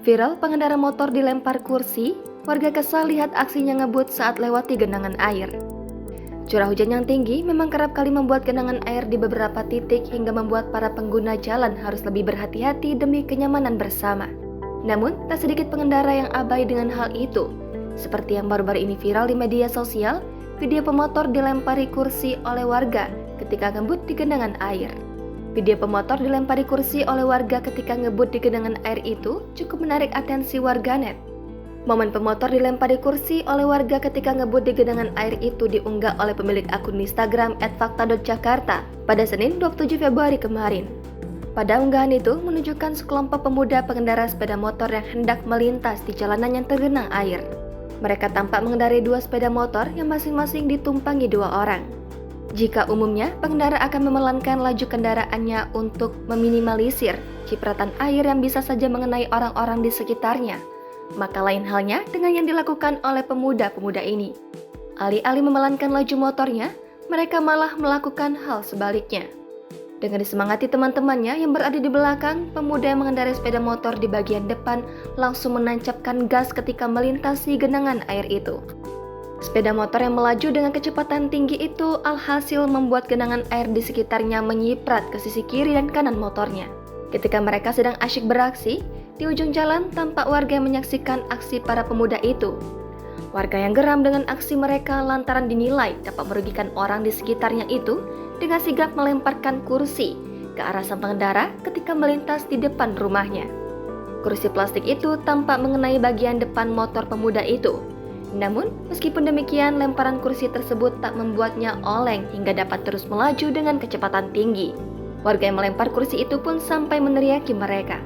Viral pengendara motor dilempar kursi, warga kesal lihat aksinya ngebut saat lewati genangan air. Curah hujan yang tinggi memang kerap kali membuat genangan air di beberapa titik hingga membuat para pengguna jalan harus lebih berhati-hati demi kenyamanan bersama. Namun, tak sedikit pengendara yang abai dengan hal itu. Seperti yang baru-baru ini viral di media sosial, video pemotor dilempari kursi oleh warga ketika ngebut di genangan air. Video pemotor dilempari kursi oleh warga ketika ngebut di genangan air itu cukup menarik atensi warganet. Momen pemotor dilempari kursi oleh warga ketika ngebut di genangan air itu diunggah oleh pemilik akun Instagram @fakta.jakarta pada Senin 27 Februari kemarin. Pada unggahan itu menunjukkan sekelompok pemuda pengendara sepeda motor yang hendak melintas di jalanan yang tergenang air. Mereka tampak mengendarai dua sepeda motor yang masing-masing ditumpangi dua orang. Jika umumnya pengendara akan memelankan laju kendaraannya untuk meminimalisir cipratan air yang bisa saja mengenai orang-orang di sekitarnya, maka lain halnya dengan yang dilakukan oleh pemuda-pemuda ini. Alih-alih memelankan laju motornya, mereka malah melakukan hal sebaliknya. Dengan disemangati teman-temannya yang berada di belakang, pemuda yang mengendarai sepeda motor di bagian depan langsung menancapkan gas ketika melintasi genangan air itu. Sepeda motor yang melaju dengan kecepatan tinggi itu alhasil membuat genangan air di sekitarnya menyiprat ke sisi kiri dan kanan motornya. Ketika mereka sedang asyik beraksi, di ujung jalan tampak warga yang menyaksikan aksi para pemuda itu. Warga yang geram dengan aksi mereka lantaran dinilai dapat merugikan orang di sekitarnya itu dengan sigap melemparkan kursi ke arah sang pengendara ketika melintas di depan rumahnya. Kursi plastik itu tampak mengenai bagian depan motor pemuda itu. Namun, meskipun demikian, lemparan kursi tersebut tak membuatnya oleng hingga dapat terus melaju dengan kecepatan tinggi. Warga yang melempar kursi itu pun sampai meneriaki mereka.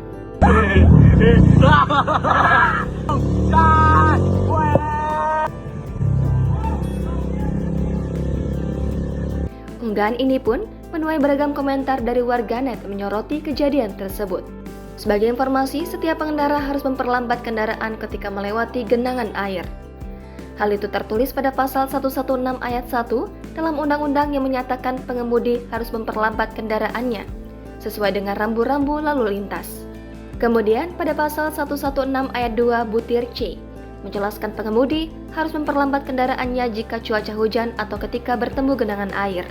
Unggahan ini pun menuai beragam komentar dari warganet menyoroti kejadian tersebut. Sebagai informasi, setiap pengendara harus memperlambat kendaraan ketika melewati genangan air. Hal itu tertulis pada pasal 116 ayat 1 dalam undang-undang yang menyatakan pengemudi harus memperlambat kendaraannya sesuai dengan rambu-rambu lalu lintas. Kemudian pada pasal 116 ayat 2 butir C menjelaskan pengemudi harus memperlambat kendaraannya jika cuaca hujan atau ketika bertemu genangan air.